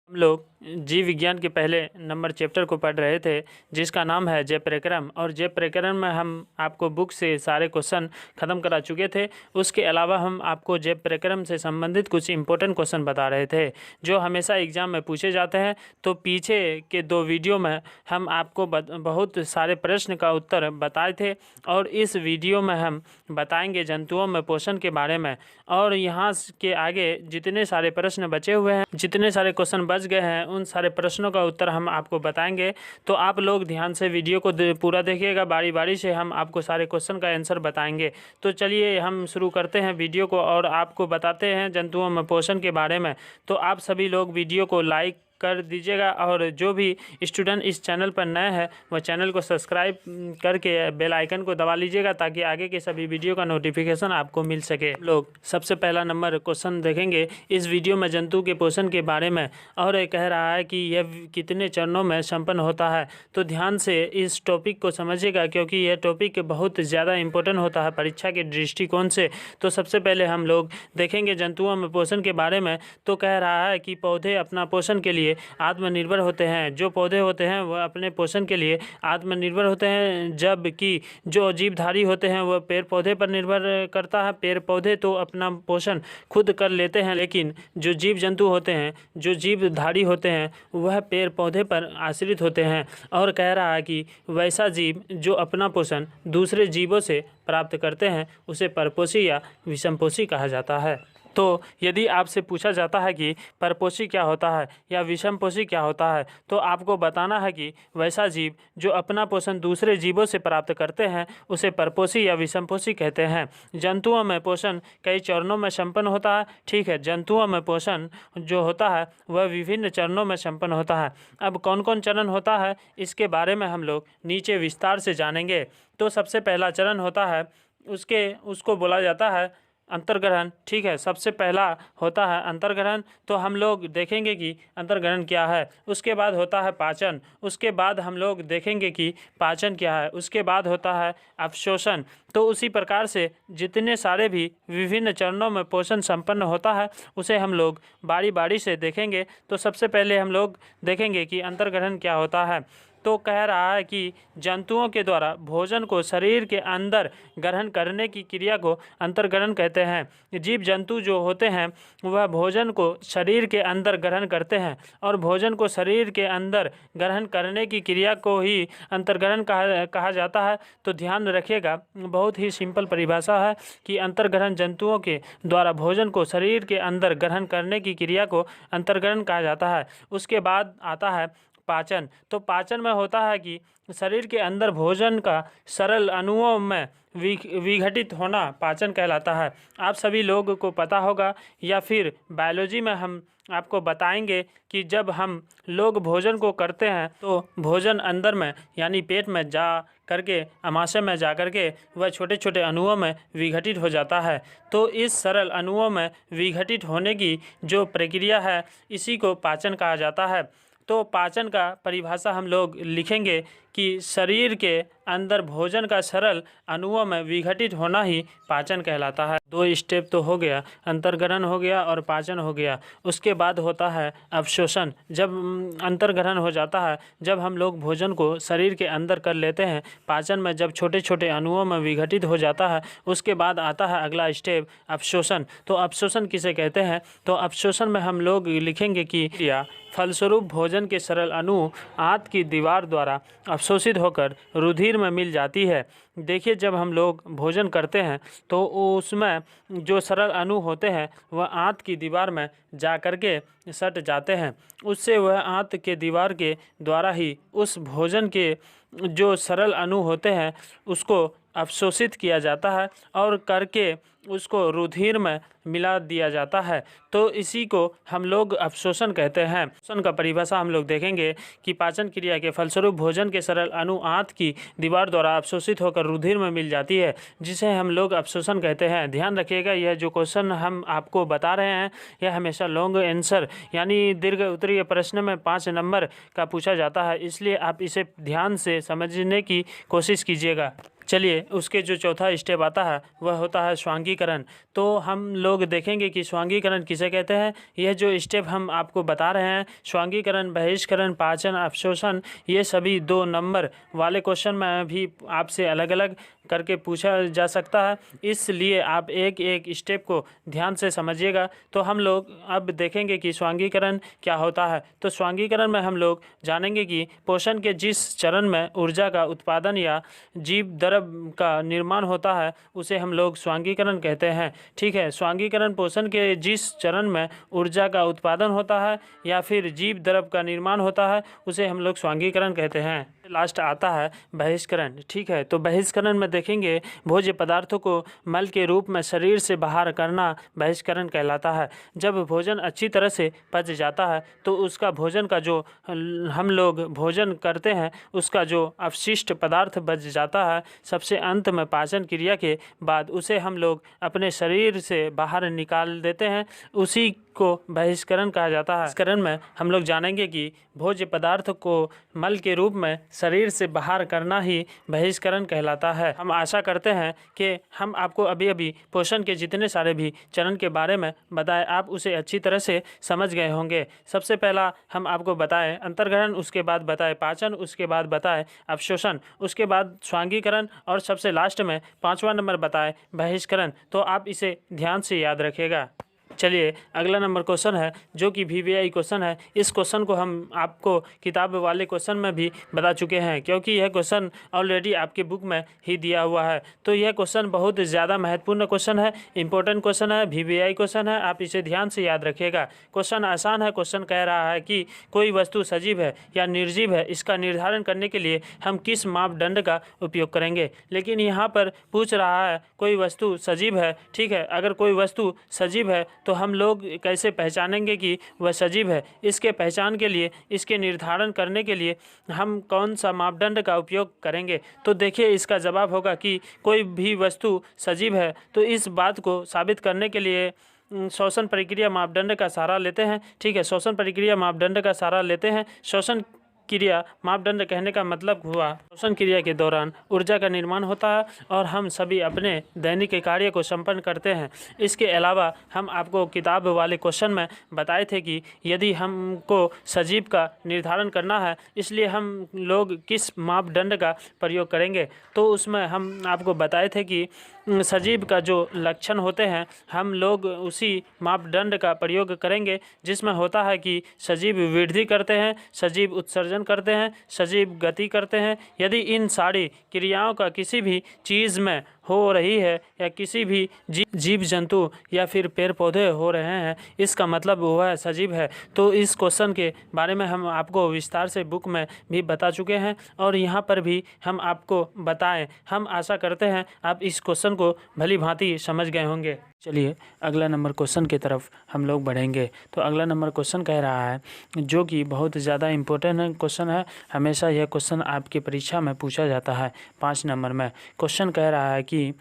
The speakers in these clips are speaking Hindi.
हम लोग जीव विज्ञान के पहले नंबर चैप्टर को पढ़ रहे थे जिसका नाम है जय प्रक्रम। और जय प्रक्रम में हम आपको बुक से सारे क्वेश्चन ख़त्म करा चुके थे। उसके अलावा हम आपको जय प्रक्रम से संबंधित कुछ इंपॉर्टेंट क्वेश्चन बता रहे थे जो हमेशा एग्ज़ाम में पूछे जाते हैं। तो पीछे के 2 वीडियो में हम आपको बहुत सारे प्रश्न का उत्तर बताए थे और इस वीडियो में हम बताएंगे जंतुओं में पोषण के बारे में। और यहाँ के आगे जितने सारे प्रश्न बचे हुए हैं, जितने सारे क्वेश्चन बच गए हैं, उन सारे प्रश्नों का उत्तर हम आपको बताएंगे। तो आप लोग ध्यान से वीडियो को पूरा देखिएगा, बारी बारी से हम आपको सारे क्वेश्चन का आंसर बताएंगे। तो चलिए हम शुरू करते हैं वीडियो को और आपको बताते हैं जंतुओं में पोषण के बारे में। तो आप सभी लोग वीडियो को लाइक कर दीजिएगा और जो भी स्टूडेंट इस चैनल पर नए हैं वह चैनल को सब्सक्राइब करके बेल आइकन को दबा लीजिएगा ताकि आगे के सभी वीडियो का नोटिफिकेशन आपको मिल सके। लोग सबसे पहला नंबर क्वेश्चन देखेंगे इस वीडियो में जंतु के पोषण के बारे में और ये कह रहा है कि यह कितने चरणों में संपन्न होता है। तो ध्यान से इस टॉपिक को समझिएगा क्योंकि यह टॉपिक बहुत ज़्यादा इंपॉर्टेंट होता है परीक्षा के दृष्टिकोण से। तो सबसे पहले हम लोग देखेंगे जंतुओं में पोषण के बारे में। तो कह रहा है कि पौधे अपना पोषण के लिए आत्मनिर्भर होते हैं। जो पौधे होते हैं वह अपने पोषण के लिए आत्मनिर्भर होते हैं, जबकि जो जीवधारी होते हैं वह पेड़ पौधे पर निर्भर करता है। पेड़ पौधे तो अपना पोषण खुद कर लेते हैं, लेकिन जो जीव जंतु होते हैं, जो जीवधारी होते हैं, वह पेड़ पौधे पर आश्रित होते हैं। और कह रहा है कि वैसा जीव जो अपना पोषण दूसरे जीवों से प्राप्त करते हैं उसे परपोषी या विषमपोषी कहा जाता है। तो यदि आपसे पूछा जाता है कि परपोषी क्या होता है या विषमपोषी क्या होता है, तो आपको बताना है कि वैसा जीव जो अपना पोषण दूसरे जीवों से प्राप्त करते हैं उसे परपोषी या विषमपोषी कहते हैं। जंतुओं में पोषण कई चरणों में संपन्न होता है। ठीक है, जंतुओं में पोषण जो होता है वह विभिन्न चरणों में संपन्न होता है। अब कौन कौन चरण होता है इसके बारे में हम लोग नीचे विस्तार से जानेंगे। तो सबसे पहला चरण होता है उसको बोला जाता है अंतर्ग्रहण। ठीक है, सबसे पहला होता है अंतर्ग्रहण। तो हम लोग देखेंगे कि अंतर्ग्रहण क्या है। उसके बाद होता है पाचन। उसके बाद हम लोग देखेंगे कि पाचन क्या है। उसके बाद होता है अवशोषण। तो उसी प्रकार से जितने सारे भी विभिन्न चरणों में पोषण संपन्न होता है उसे हम लोग बारी बारी से देखेंगे। तो सबसे पहले हम लोग देखेंगे कि अंतर्ग्रहण क्या होता है। तो कह रहा है कि जंतुओं के द्वारा भोजन को शरीर के अंदर ग्रहण करने की क्रिया को अंतर्ग्रहण कहते हैं। जीव जंतु जो होते हैं वह भोजन को शरीर के अंदर ग्रहण करते हैं और भोजन को शरीर के अंदर ग्रहण करने की क्रिया को ही अंतर्ग्रहण कहा जाता है। तो ध्यान रखिएगा, बहुत ही सिंपल परिभाषा है कि अंतर्ग्रहण जंतुओं के द्वारा भोजन को शरीर के अंदर ग्रहण करने की क्रिया को अंतर्ग्रहण कहा जाता है। उसके बाद आता है पाचन। तो पाचन में होता है कि शरीर के अंदर भोजन का सरल अणुओं में विघटित होना पाचन कहलाता है। आप सभी लोगों को पता होगा या फिर बायोलॉजी में हम आपको बताएंगे कि जब हम लोग भोजन को करते हैं तो भोजन अंदर में यानी पेट में जा करके आमाशय में जा करके वह छोटे छोटे अणुओं में विघटित हो जाता है। तो इस सरल अणुओं में विघटित होने की जो प्रक्रिया है इसी को पाचन कहा जाता है। तो पाचन का परिभाषा हम लोग लिखेंगे कि शरीर के अंदर भोजन का सरल अणुओं में विघटित होना ही पाचन कहलाता है। 2 स्टेप तो हो गया, अंतर्ग्रहण हो गया और पाचन हो गया। उसके बाद होता है अवशोषण। जब अंतर्ग्रहण हो जाता है, जब हम लोग भोजन को शरीर के अंदर कर लेते हैं, पाचन में जब छोटे छोटे अणुओं में विघटित हो जाता है, उसके बाद आता है अगला स्टेप अवशोषण। तो अवशोषण किसे कहते हैं? तो अवशोषण में हम लोग लिखेंगे कि फलस्वरूप भोजन के सरल अणु आंत की दीवार द्वारा अवशोषित होकर रुधिर में मिल जाती है। देखिए, जब हम लोग भोजन करते हैं तो उसमें जो सरल अणु होते हैं वह आंत की दीवार में जा कर के सट जाते हैं। उससे वह आंत के दीवार के द्वारा ही उस भोजन के जो सरल अणु होते हैं उसको अवशोषित किया जाता है और करके उसको रुधिर में मिला दिया जाता है। तो इसी को हम लोग अवशोषण कहते हैं। अवशोषण का परिभाषा हम लोग देखेंगे कि पाचन क्रिया के फलस्वरूप भोजन के सरल अणु आंत की दीवार द्वारा अवशोषित होकर रुधिर में मिल जाती है, जिसे हम लोग अवशोषण कहते हैं। ध्यान रखिएगा, यह जो क्वेश्चन हम आपको बता रहे हैं यह हमेशा लॉन्ग आंसर यानी दीर्घ उत्तरीय प्रश्न में 5 नंबर का पूछा जाता है, इसलिए आप इसे ध्यान से समझने की कोशिश कीजिएगा। चलिए उसके जो चौथा स्टेप आता है वह होता है स्वांगीकरण। तो हम लोग देखेंगे कि स्वांगीकरण किसे कहते हैं। यह जो स्टेप हम आपको बता रहे हैं, स्वांगीकरण, बहिष्करण, पाचन, अवशोषण, ये सभी 2 नंबर वाले क्वेश्चन में भी आपसे अलग अलग करके पूछा जा सकता है, इसलिए आप एक एक स्टेप को ध्यान से समझिएगा। तो हम लोग अब देखेंगे कि स्वांगीकरण क्या होता है। तो स्वांगीकरण में हम लोग जानेंगे कि पोषण के जिस चरण में ऊर्जा का उत्पादन या जीव द्रव्य का निर्माण होता है उसे हम लोग स्वांगीकरण कहते हैं। ठीक है, स्वांगीकरण पोषण के जिस चरण में ऊर्जा का उत्पादन होता है या फिर जीव द्रव्य का निर्माण होता है उसे हम लोग स्वांगीकरण कहते हैं। लास्ट आता है बहिष्करण। ठीक है, तो बहिष्करण में देखेंगे भोज्य पदार्थों को मल के रूप में शरीर से बाहर करना बहिष्करण कहलाता है। जब भोजन अच्छी तरह से पच जाता है तो उसका भोजन का जो हम लोग भोजन करते हैं उसका जो अवशिष्ट पदार्थ बच जाता है सबसे अंत में पाचन क्रिया के बाद उसे हम लोग अपने शरीर से बाहर निकाल देते हैं, उसी को बहिष्करण कहा जाता है। बहिष्करण में हम लोग जानेंगे कि भोज्य पदार्थ को मल के रूप में शरीर से बाहर करना ही बहिष्करण कहलाता है। हम आशा करते हैं कि हम आपको अभी अभी पोषण के जितने सारे भी चरण के बारे में बताए आप उसे अच्छी तरह से समझ गए होंगे। सबसे पहला हम आपको बताएं अंतर्ग्रहण, उसके बाद बताए पाचन, उसके बाद बताए अवशोषण, उसके बाद स्वांगीकरण और सबसे लास्ट में 5वां नंबर बताए बहिष्करण। तो आप इसे ध्यान से याद रखिएगा। चलिए अगला नंबर क्वेश्चन है जो कि VVI क्वेश्चन है। इस क्वेश्चन को हम आपको किताब वाले क्वेश्चन में भी बता चुके हैं क्योंकि यह क्वेश्चन ऑलरेडी आपके बुक में ही दिया हुआ है। तो यह क्वेश्चन बहुत ज़्यादा महत्वपूर्ण क्वेश्चन है, इंपॉर्टेंट क्वेश्चन है, VVI क्वेश्चन है, आप इसे ध्यान से याद रखिएगा। क्वेश्चन आसान है। क्वेश्चन कह रहा है कि कोई वस्तु सजीव है या निर्जीव है, इसका निर्धारण करने के लिए हम किस मापदंड का उपयोग करेंगे। लेकिन यहाँ पर पूछ रहा है कोई वस्तु सजीव है। ठीक है, अगर कोई वस्तु सजीव है तो हम लोग कैसे पहचानेंगे कि वह सजीव है। इसके पहचान के लिए, इसके निर्धारण करने के लिए हम कौन सा मापदंड का उपयोग करेंगे। तो देखिए इसका जवाब होगा कि कोई भी वस्तु सजीव है। तो इस बात को साबित करने के लिए श्वसन प्रक्रिया मापदंड का सहारा लेते हैं। ठीक है, श्वसन प्रक्रिया मापदंड का सहारा लेते हैं। श्वसन क्रिया मापदंड कहने का मतलब हुआ श्वसन क्रिया के दौरान ऊर्जा का निर्माण होता है और हम सभी अपने दैनिक कार्य को संपन्न करते हैं। इसके अलावा हम आपको किताब वाले क्वेश्चन में बताए थे कि यदि हमको सजीव का निर्धारण करना है इसलिए हम लोग किस मापदंड का प्रयोग करेंगे। तो उसमें हम आपको बताए थे कि सजीव का जो लक्षण होते हैं हम लोग उसी मापदंड का प्रयोग करेंगे जिसमें होता है कि सजीव वृद्धि करते हैं, सजीव उत्सर्जन करते हैं, सजीव गति करते हैं। यदि इन सारी क्रियाओं का किसी भी चीज़ में हो रही है या किसी भी जीव जंतु या फिर पेड़ पौधे हो रहे हैं इसका मतलब वह सजीव है। तो इस क्वेश्चन के बारे में हम आपको विस्तार से बुक में भी बता चुके हैं और यहाँ पर भी हम आपको बताएं। हम आशा करते हैं आप इस क्वेश्चन को भली भांति समझ गए होंगे। चलिए अगला नंबर क्वेश्चन की तरफ हम लोग बढ़ेंगे। तो अगला नंबर क्वेश्चन कह रहा है जो कि बहुत ज़्यादा इम्पोर्टेंट क्वेश्चन है, हमेशा यह क्वेश्चन आपकी परीक्षा में पूछा जाता है 5 नंबर में। क्वेश्चन कह रहा है कि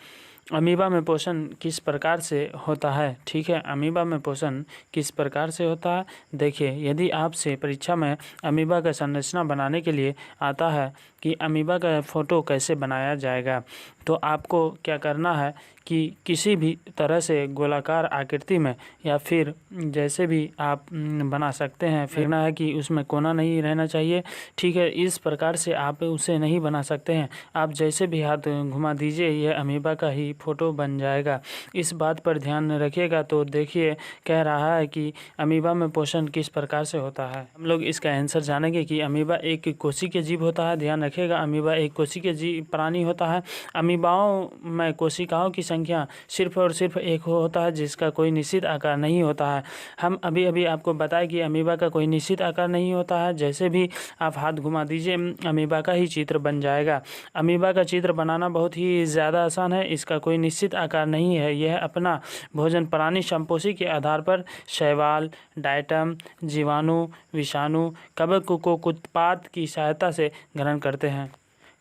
अमीबा में पोषण किस प्रकार से होता है। ठीक है, अमीबा में पोषण किस प्रकार से होता है। देखिए यदि आपसे परीक्षा में अमीबा का संरचना बनाने के लिए आता है कि अमीबा का फ़ोटो कैसे बनाया जाएगा, तो आपको क्या करना है कि किसी भी तरह से गोलाकार आकृति में या फिर जैसे भी आप बना सकते हैं, फिरना है कि उसमें कोना नहीं रहना चाहिए। ठीक है, इस प्रकार से आप उसे नहीं बना सकते हैं। आप जैसे भी हाथ घुमा दीजिए यह अमीबा का ही फ़ोटो बन जाएगा। इस बात पर ध्यान रखिएगा। तो देखिए कह रहा है कि अमीबा में पोषण किस प्रकार से होता है। हम लोग इसका आंसर जानेंगे कि अमीबा एक कोशिकीय जीव होता है। ध्यान रखिएगा, अमीबा एक कोशिकीय जीव प्राणी होता है। अमीबाओं में कोशिकाओं की संख्या सिर्फ और सिर्फ एक होता है जिसका कोई निश्चित आकार नहीं होता है। हम अभी अभी आपको बताएं कि अमीबा का कोई निश्चित आकार नहीं होता है। जैसे भी आप हाथ घुमा दीजिए अमीबा का ही चित्र बन जाएगा। अमीबा का चित्र बनाना बहुत ही ज़्यादा आसान है। इसका कोई निश्चित आकार नहीं है। यह अपना भोजन प्राणी संपोषी के आधार पर शैवाल, डायटम, जीवाणु, विषाणु, कवक को उत्पाद की सहायता से ग्रहण करते हैं।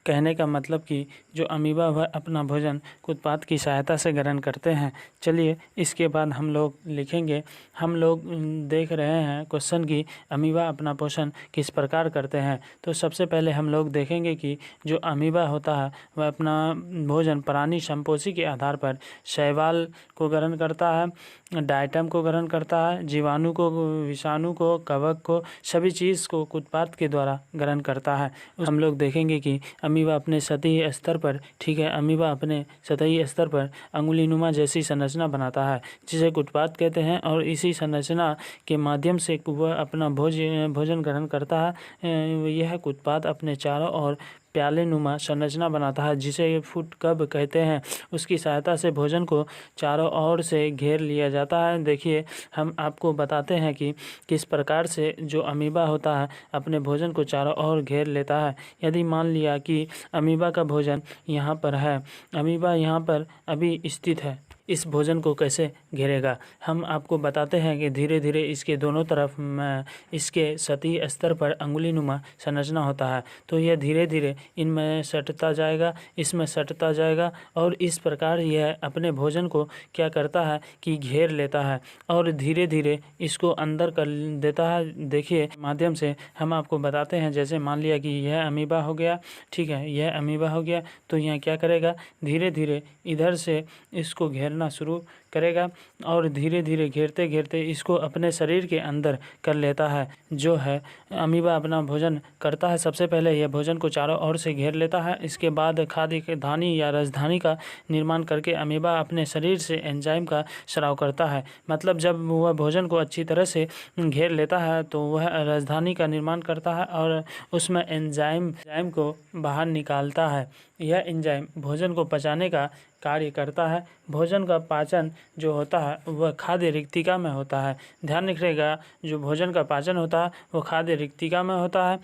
कहने का मतलब कि जो अमीबा वह अपना भोजन उत्पाद की सहायता से ग्रहण करते हैं। चलिए इसके बाद हम लोग लिखेंगे। हम लोग देख रहे हैं क्वेश्चन की अमीबा अपना पोषण किस प्रकार करते हैं। तो सबसे पहले हम लोग देखेंगे कि जो अमीबा होता है वह अपना भोजन प्राणी संपोषी के आधार पर शैवाल को ग्रहण करता है, डाइटम को ग्रहण करता है, जीवाणु को, विषाणु को, कवक को, सभी चीज़ को उत्पाद के द्वारा ग्रहण करता है। हम लोग देखेंगे कि अमीबा अपने सतही स्तर पर, ठीक है, अमीबा अपने सतही स्तर पर अंगुलीनुमा जैसी संरचना बनाता है जिसे उत्पाद कहते हैं, और इसी संरचना के माध्यम से वह अपना भोजन ग्रहण करता है। यह उत्पाद अपने चारों ओर प्याले नुमा संरचना बनाता है जिसे फूड कब कहते हैं। उसकी सहायता से भोजन को चारों ओर से घेर लिया जाता है। देखिए हम आपको बताते हैं कि किस प्रकार से जो अमीबा होता है अपने भोजन को चारों ओर घेर लेता है। यदि मान लिया कि अमीबा का भोजन यहाँ पर है, अमीबा यहाँ पर अभी स्थित है, इस भोजन को कैसे घेरेगा हम आपको बताते हैं कि धीरे धीरे इसके दोनों तरफ में इसके सतही स्तर पर अंगुलीनुमा संरचना होता है। तो यह धीरे धीरे इनमें सटता जाएगा, इसमें सटता जाएगा, और इस प्रकार यह अपने भोजन को क्या करता है कि घेर लेता है और धीरे धीरे इसको अंदर कर देता है। देखिए माध्यम से हम आपको बताते हैं, जैसे मान लिया कि यह अमीबा हो गया, ठीक है, यह अमीबा हो गया, तो यह क्या करेगा, धीरे धीरे इधर से इसको घेरना शुरू करेगा और धीरे धीरे घेरते घेरते इसको अपने शरीर के अंदर कर लेता है। जो है अमीबा अपना भोजन करता है, सबसे पहले यह भोजन को चारों ओर से घेर लेता है। इसके बाद खाद्य धानी या रसधानी का निर्माण करके अमीबा अपने शरीर से एंजाइम का स्राव करता है। मतलब जब वह भोजन को अच्छी तरह से घेर लेता है तो वह रसधानी का निर्माण करता है और उसमें एंजाइम को बाहर निकालता है। यह एंजाइम भोजन को पचाने का कार्य करता है। भोजन का पाचन जो होता है वह खाद्य रिक्तिका में होता है। ध्यान रखिएगा, जो भोजन का पाचन होता है वो खाद्य रिक्तिका में होता है।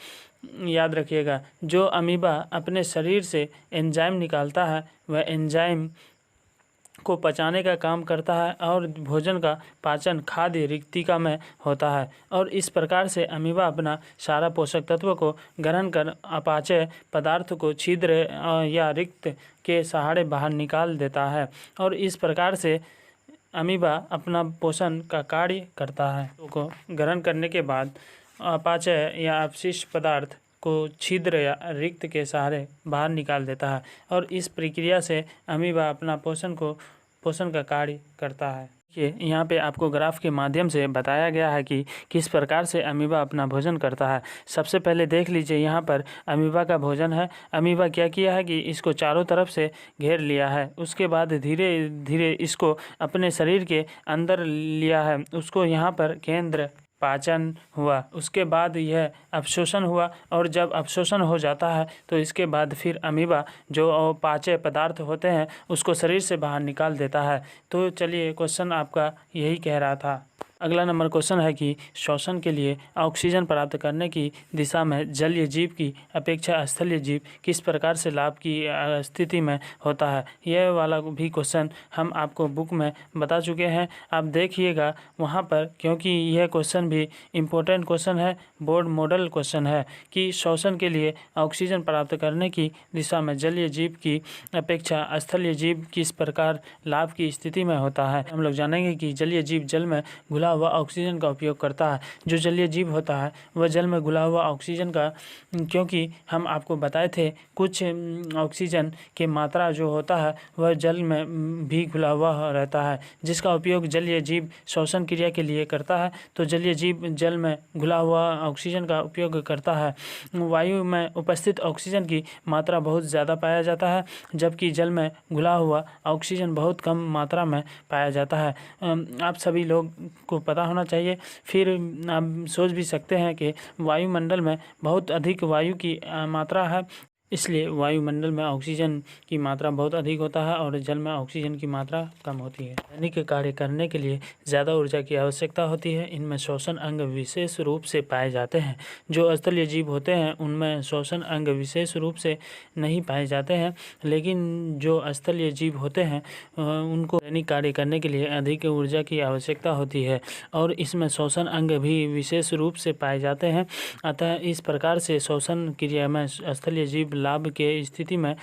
याद रखिएगा, जो अमीबा अपने शरीर से एंजाइम निकालता है वह एंजाइम को पचाने का काम करता है और भोजन का पाचन खाद्य रिक्तिका में होता है। और इस प्रकार से अमीबा अपना सारा पोषक तत्व को ग्रहण कर अपाचय पदार्थ को छिद्र या रिक्त के सहारे बाहर निकाल देता है और इस प्रकार से अमीबा अपना पोषण का कार्य करता है। को ग्रहण करने के बाद अपाचय या अपशिष्ट पदार्थ को छिद्र या रिक्त के सहारे बाहर निकाल देता है और इस प्रक्रिया से अमीबा अपना पोषण का कार्य करता है। देखिए यहाँ पे आपको ग्राफ के माध्यम से बताया गया है कि किस प्रकार से अमीबा अपना भोजन करता है। सबसे पहले देख लीजिए, यहाँ पर अमीबा का भोजन है। अमीबा क्या किया है कि इसको चारों तरफ से घेर लिया है, उसके बाद धीरे धीरे इसको अपने शरीर के अंदर लिया है। उसको यहाँ पर केंद्र पाचन हुआ, उसके बाद यह अवशोषण हुआ और जब अवशोषण हो जाता है तो इसके बाद फिर अमीबा जो पाचय पदार्थ होते हैं उसको शरीर से बाहर निकाल देता है। तो चलिए क्वेश्चन आपका यही कह रहा था। अगला नंबर क्वेश्चन है कि श्वसन के लिए ऑक्सीजन प्राप्त करने की दिशा में जलीय जीव की अपेक्षा स्थलीय जीव किस प्रकार से लाभ की स्थिति में होता है। यह वाला भी क्वेश्चन हम आपको बुक में बता चुके हैं, आप देखिएगा वहाँ पर, क्योंकि यह क्वेश्चन भी इम्पोर्टेंट क्वेश्चन है, बोर्ड मॉडल क्वेश्चन है कि श्वसन के लिए ऑक्सीजन प्राप्त करने की दिशा में जलीय जीव की अपेक्षा स्थलीय जीव किस प्रकार लाभ की स्थिति में होता है। हम लोग जानेंगे कि जलीय जीव जल में घुला हुआ ऑक्सीजन का उपयोग करता है। जो जलीय जीव होता है वह जल में घुला हुआ ऑक्सीजन का, क्योंकि हम आपको बताए थे कुछ ऑक्सीजन की मात्रा जो होता है वह जल में भी घुला हुआ रहता है, जिसका उपयोग जलीय जीव श्वसन क्रिया के लिए करता है। तो जलीय जीव जल में घुला हुआ ऑक्सीजन का उपयोग करता है। वायु में उपस्थित ऑक्सीजन की मात्रा बहुत ज़्यादा पाया जाता है, जबकि जल में घुला हुआ ऑक्सीजन बहुत कम मात्रा में पाया जाता है। आप सभी लोग को पता होना चाहिए। फिर आप सोच भी सकते हैं कि वायुमंडल में बहुत अधिक वायु की मात्रा है, इसलिए वायुमंडल में ऑक्सीजन की मात्रा बहुत अधिक होता है और जल में ऑक्सीजन की मात्रा कम होती है। दैनिक कार्य करने के लिए ज़्यादा ऊर्जा की आवश्यकता होती है। इनमें श्वसन अंग विशेष रूप से पाए जाते हैं। जो स्थलीय जीव होते हैं उनमें श्वसन अंग विशेष रूप से नहीं पाए जाते हैं, लेकिन जो स्थलीय जीव होते हैं उनको दैनिक कार्य करने के लिए अधिक ऊर्जा की आवश्यकता होती है और इसमें श्वसन अंग भी विशेष रूप से पाए जाते हैं। अतः इस प्रकार से श्वसन क्रिया में स्थलीय जीव लाभ के स्थिति में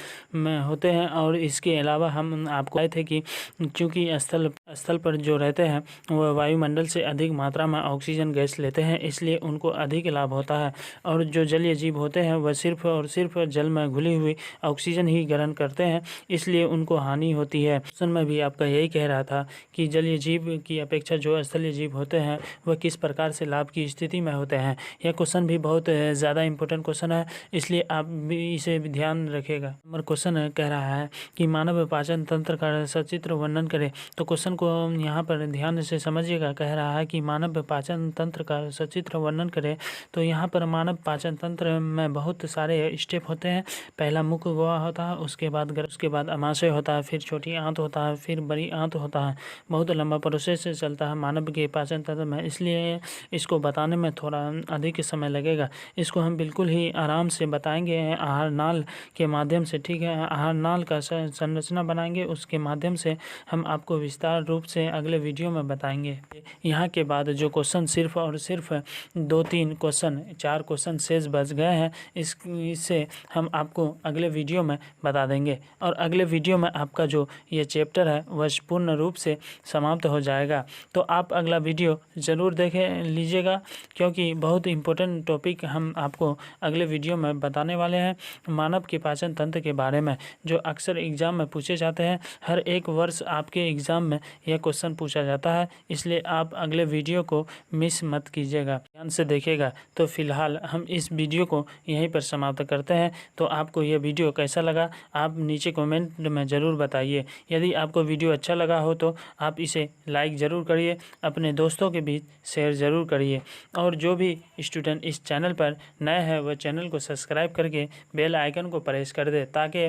होते हैं। और इसके अलावा हम आपको आए थे कि चूँकि स्थल पर जो रहते हैं वह वायुमंडल से अधिक मात्रा में ऑक्सीजन गैस लेते हैं, इसलिए उनको अधिक लाभ होता है। और जो जलीय जीव होते हैं वह सिर्फ और सिर्फ जल में घुली हुई ऑक्सीजन ही ग्रहण करते हैं, इसलिए उनको हानि होती है। क्वेश्चन में भी आपका यही कह रहा था कि जलीय जीव की अपेक्षा जो स्थलीय जीव होते हैं वह किस प्रकार से लाभ की स्थिति में होते हैं। यह क्वेश्चन भी बहुत ज़्यादा इंपॉर्टेंट क्वेश्चन है, इसलिए आप भी इसे भी ध्यान रखिएगा। नंबर क्वेश्चन कह रहा है कि मानव पाचन तंत्र का सचित्र वर्णन करें। तो क्वेश्चन को यहाँ पर ध्यान से समझिएगा। कह रहा है कि मानव पाचन तंत्र का सचित्र वर्णन करें। तो यहाँ पर मानव पाचन तंत्र में बहुत सारे स्टेप होते हैं। पहला मुख्य गुहा होता है, उसके बाद अमाशय होता है, फिर छोटी आंत होता है, फिर बड़ी आंत होता है। बहुत लंबा प्रोसेस से चलता है मानव के पाचन तंत्र में, इसलिए इसको बताने में थोड़ा अधिक समय लगेगा। इसको हम बिल्कुल ही आराम से बताएंगे आहार नाल के माध्यम से, ठीक है। आहार नाल का संरचना बनाएंगे, उसके माध्यम से हम आपको विस्तार रूप से अगले वीडियो में बताएंगे। यहाँ के बाद जो क्वेश्चन सिर्फ और सिर्फ 2-3 क्वेश्चन 4 क्वेश्चन शेष बच गए हैं, इससे हम आपको अगले वीडियो में बता देंगे। और अगले वीडियो में आपका जो ये चैप्टर है वह पूर्ण रूप से समाप्त हो जाएगा। तो आप अगला वीडियो ज़रूर देखें लीजिएगा, क्योंकि बहुत इम्पोर्टेंट टॉपिक हम आपको अगले वीडियो में बताने वाले हैं मानव के पाचन तंत्र के बारे में, जो अक्सर एग्ज़ाम में पूछे जाते हैं। हर एक वर्ष आपके एग्ज़ाम में यह क्वेश्चन पूछा जाता है, इसलिए आप अगले वीडियो को मिस मत कीजिएगा, ध्यान से देखिएगा। तो फिलहाल हम इस वीडियो को यहीं पर समाप्त करते हैं। तो आपको यह वीडियो कैसा लगा आप नीचे कमेंट में ज़रूर बताइए। यदि आपको वीडियो अच्छा लगा हो तो आप इसे लाइक ज़रूर करिए, अपने दोस्तों के बीच शेयर ज़रूर करिए। और जो भी स्टूडेंट इस चैनल पर नए हैं वह चैनल को सब्सक्राइब करके बेल आइकन को प्रेस कर दे, ताकि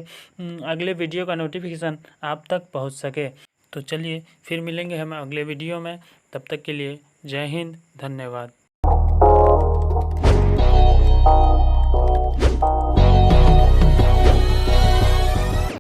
अगले वीडियो का नोटिफिकेशन आप तक पहुंच सके। तो चलिए फिर मिलेंगे हम अगले वीडियो में, तब तक के लिए जय हिंद, धन्यवाद।